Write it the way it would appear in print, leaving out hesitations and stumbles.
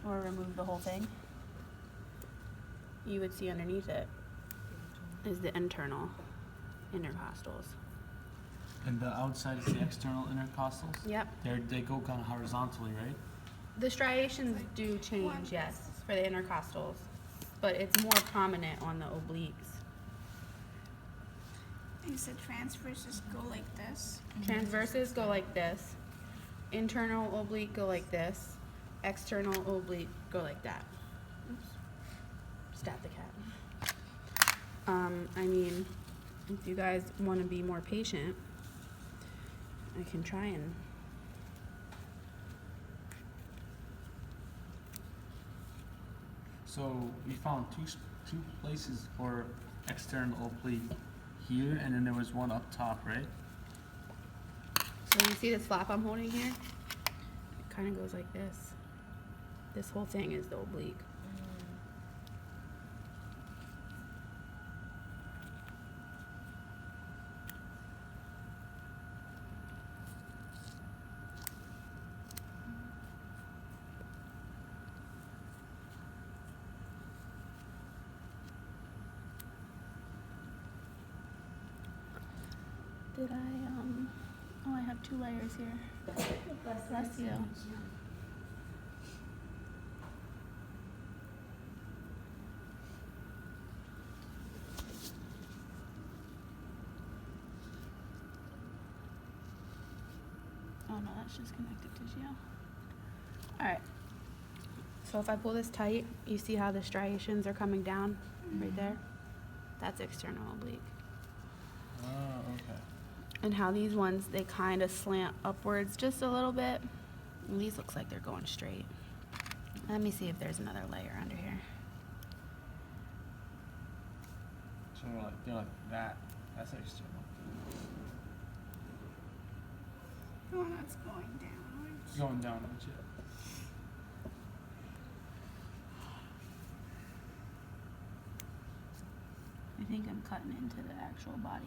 or remove the whole thing, you would see underneath it is the internal intercostals. And the outside is the external intercostals? Yep. They go kind of horizontally, right? The striations do change, yes, for the intercostals, but it's more prominent on the obliques. You said transversus go like this. Transversus go like this. Internal oblique go like this. External oblique go like that. Oops. Stat the cat. I mean, if you guys want to be more patient, I can try and. So we found two places for external oblique here, and then there was one up top, right? So you see this flap I'm holding here? It kind of goes like this. This whole thing is the oblique. Did I, oh, I have 2 layers here. Bless you. Oh no, that's just connective tissue. Alright. So if I pull this tight, you see how the striations are coming down right there? That's external oblique. Oh, okay. And how these ones, they kind of slant upwards just a little bit. And these looks like they're going straight. Let me see if there's another layer under here. So they're like that. That's external. Oh, that's going downwards. Going downwards, yeah. I think I'm cutting into the actual body